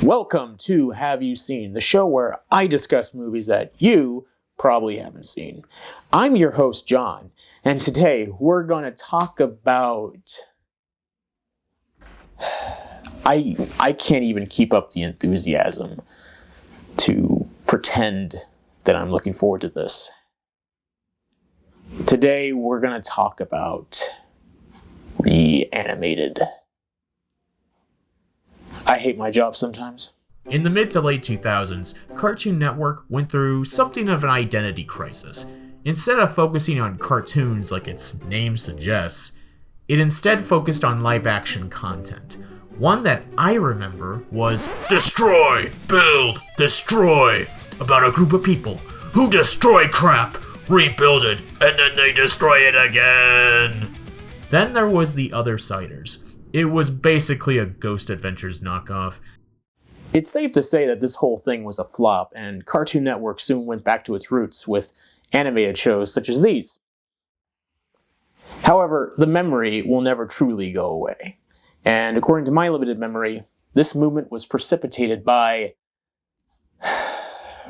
Welcome to Have You Seen, the show where I discuss movies that you probably haven't seen. I'm your host, John, and today we're going to talk about... I can't even keep up the enthusiasm to pretend that I'm looking forward to this. Today we're going to talk about Reanimated. I hate my job sometimes. In the mid to late 2000s, Cartoon Network went through something of an identity crisis. Instead of focusing on cartoons like its name suggests, it instead focused on live-action content. One that I remember was Destroy, Build, Destroy, about a group of people who destroy crap, rebuild it, and then they destroy it again. Then there was The Othersiders. It was basically a Ghost Adventures knockoff. It's safe to say that this whole thing was a flop, and Cartoon Network soon went back to its roots with animated shows such as these. However, the memory will never truly go away. And according to my limited memory, this movement was precipitated by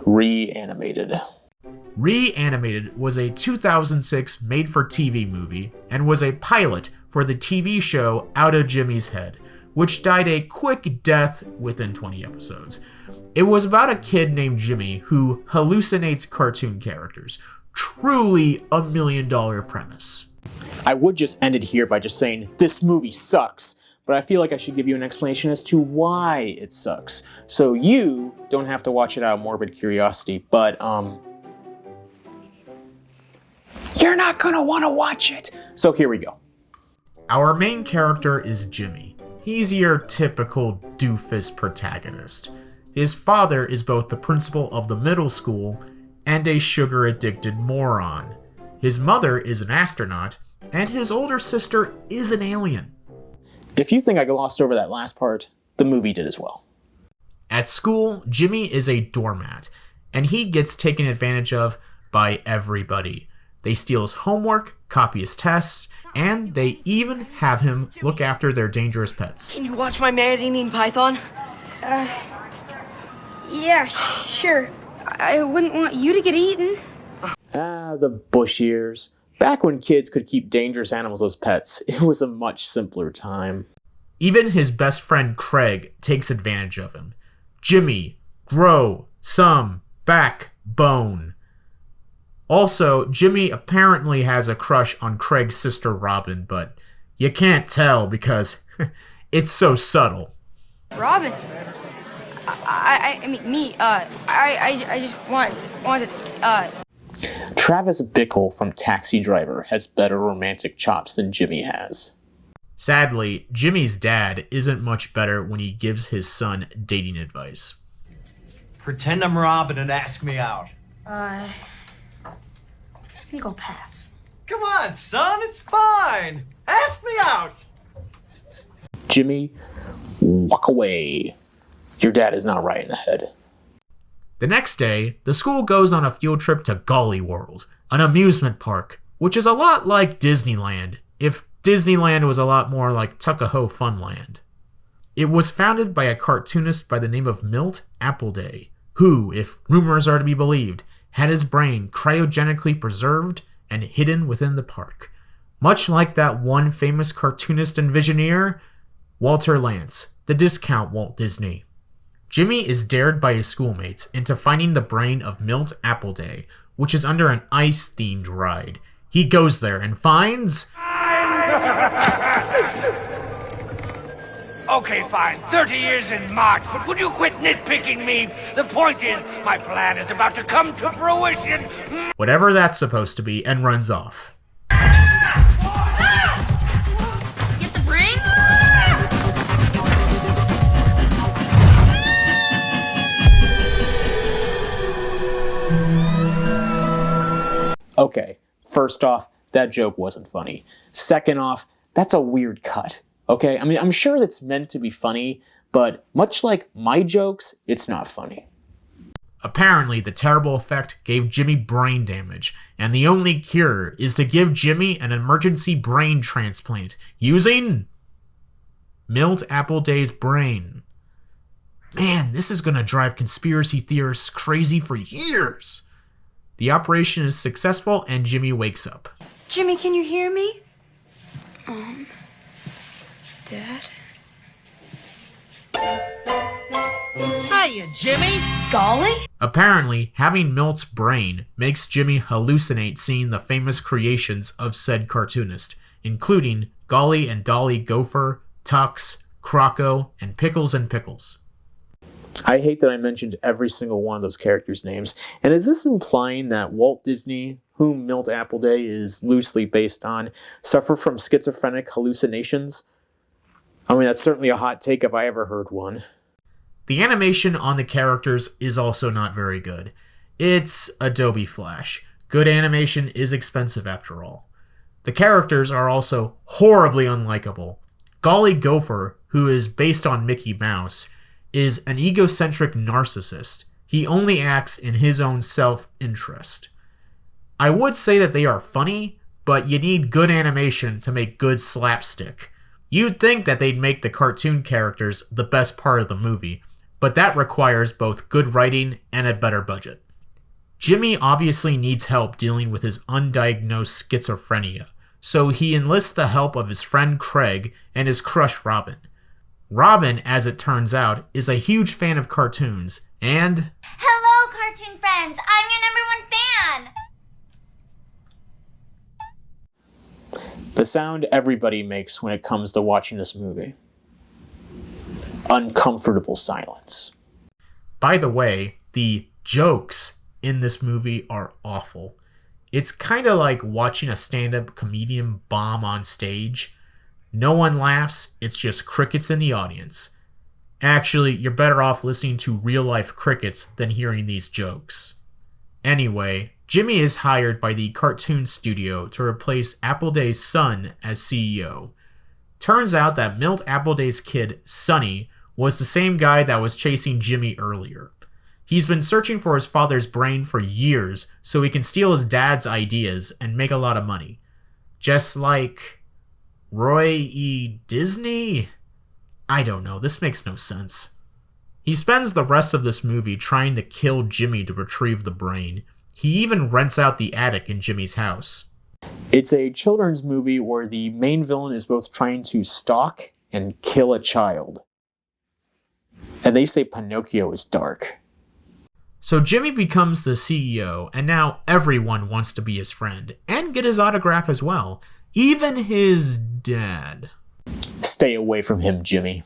Reanimated. Reanimated was a 2006 made-for-TV movie and was a pilot for the TV show Out of Jimmy's Head, which died a quick death within 20 episodes. It was about a kid named Jimmy who hallucinates cartoon characters. Truly a $1 million premise. I would just end it here by just saying, this movie sucks, but I feel like I should give you an explanation as to why it sucks, so you don't have to watch it out of morbid curiosity, but, you're not gonna want to watch it. So here we go. Our main character is Jimmy. He's your typical doofus protagonist. His father is both the principal of the middle school and a sugar-addicted moron. His mother is an astronaut, and his older sister is an alien. If you think I glossed over that last part, the movie did as well. At school, Jimmy is a doormat, and he gets taken advantage of by everybody. They steal his homework, copy his tests, and they even have him look after their dangerous pets. Can you watch my man-eating python? Yeah, sure. I wouldn't want you to get eaten. The bush ears. Back when kids could keep dangerous animals as pets, it was a much simpler time. Even his best friend Craig takes advantage of him. Jimmy, grow some backbone. Also, Jimmy apparently has a crush on Craig's sister Robin, but you can't tell because it's so subtle. Robin. I just wanted, Travis Bickle from Taxi Driver has better romantic chops than Jimmy has. Sadly, Jimmy's dad isn't much better when he gives his son dating advice. Pretend I'm Robin and ask me out. I think I'll pass. Come on, son, it's fine. Ask me out. Jimmy, walk away. Your dad is not right in the head. The next day, the school goes on a field trip to Golly World, an amusement park, which is a lot like Disneyland, if Disneyland was a lot more like Tuckahoe Funland. It was founded by a cartoonist by the name of Milt Appleday, who, if rumors are to be believed, had his brain cryogenically preserved and hidden within the park. Much like that one famous cartoonist and visioneer, Walter Lantz, the discount Walt Disney. Jimmy is dared by his schoolmates into finding the brain of Milt Appleday, which is under an ice-themed ride. He goes there and finds... Okay, fine. 30 years in March, but would you quit nitpicking me? The point is, my plan is about to come to fruition. whatever that's supposed to be, and runs off. Get the brain? Okay, first off, that joke wasn't funny. Second off, that's a weird cut. Okay, I mean, I'm sure it's meant to be funny, but much like my jokes, it's not funny. Apparently, the terrible effect gave Jimmy brain damage, and the only cure is to give Jimmy an emergency brain transplant using Milt Appleday's brain. Man, this is gonna drive conspiracy theorists crazy for years. The operation is successful and Jimmy wakes up. Jimmy, can you hear me? Dad? Hiya, Jimmy! Golly? Apparently, having Milt's brain makes Jimmy hallucinate seeing the famous creations of said cartoonist, including Golly and Dolly Gopher, Tux, Croco, and Pickles and Pickles. I hate that I mentioned every single one of those characters' names. And is this implying that Walt Disney, whom Milt Appleday is loosely based on, suffer from schizophrenic hallucinations? I mean, that's certainly a hot take if I ever heard one. The animation on the characters is also not very good. It's Adobe Flash. Good animation is expensive after all. The characters are also horribly unlikable. Golly Gopher, who is based on Mickey Mouse, is an egocentric narcissist. He only acts in his own self-interest. I would say that they are funny, but you need good animation to make good slapstick. You'd think that they'd make the cartoon characters the best part of the movie, but that requires both good writing and a better budget. Jimmy obviously needs help dealing with his undiagnosed schizophrenia, so he enlists the help of his friend Craig and his crush Robin. Robin, as it turns out, is a huge fan of cartoons, and... Hello, cartoon friends! I'm your number one fan! The sound everybody makes when it comes to watching this movie. Uncomfortable silence. By the way, the jokes in this movie are awful. It's kind of like watching a stand-up comedian bomb on stage. No one laughs, it's just crickets in the audience. Actually, you're better off listening to real-life crickets than hearing these jokes. Anyway, Jimmy is hired by the cartoon studio to replace Appleday's son as CEO. Turns out that Milt Appleday's kid, Sonny, was the same guy that was chasing Jimmy earlier. He's been searching for his father's brain for years so he can steal his dad's ideas and make a lot of money. Just like... Roy E. Disney? I don't know, this makes no sense. He spends the rest of this movie trying to kill Jimmy to retrieve the brain. He even rents out the attic in Jimmy's house. It's a children's movie where the main villain is both trying to stalk and kill a child. And they say Pinocchio is dark. So Jimmy becomes the CEO, and now everyone wants to be his friend, and get his autograph as well. Even his dad. Stay away from him, Jimmy.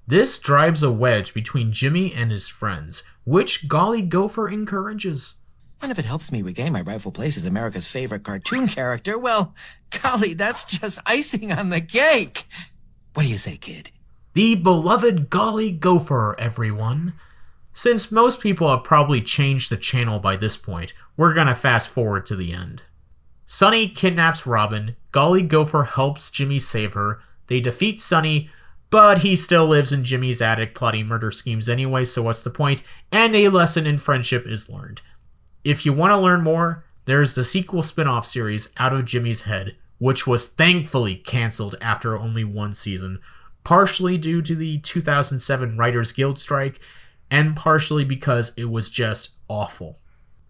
This drives a wedge between Jimmy and his friends, which Golly Gopher encourages. And if it helps me regain my rightful place as America's favorite cartoon character, well, golly, that's just icing on the cake. What do you say, kid? The beloved Golly Gopher, everyone. Since most people have probably changed the channel by this point, we're gonna fast forward to the end. Sonny kidnaps Robin, Golly Gopher helps Jimmy save her, they defeat Sonny, but he still lives in Jimmy's attic plotting murder schemes anyway, so what's the point? And a lesson in friendship is learned. If you want to learn more, there's the sequel spin-off series Out of Jimmy's Head, which was thankfully cancelled after only one season, partially due to the 2007 Writers Guild strike, and partially because it was just awful.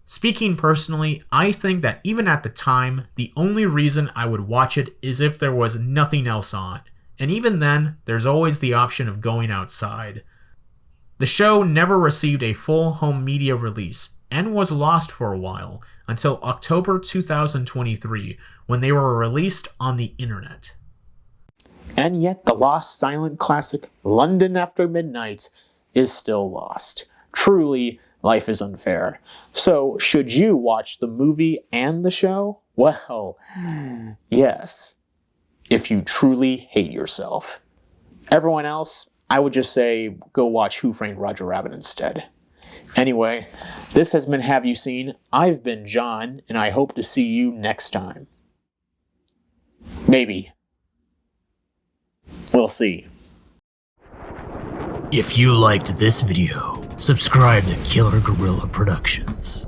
Speaking personally, I think that even at the time, the only reason I would watch it is if there was nothing else on, and even then, there's always the option of going outside. The show never received a full home media release, and was lost for a while, until October 2023, when they were released on the internet. And yet the lost silent classic London After Midnight is still lost. Truly, life is unfair. So, should you watch the movie and the show? Well, yes. If you truly hate yourself. Everyone else, I would just say, go watch Who Framed Roger Rabbit instead. Anyway, this has been Have You Seen? I've been John, and I hope to see you next time. Maybe. We'll see. If you liked this video, subscribe to Killer Gorilla Productions.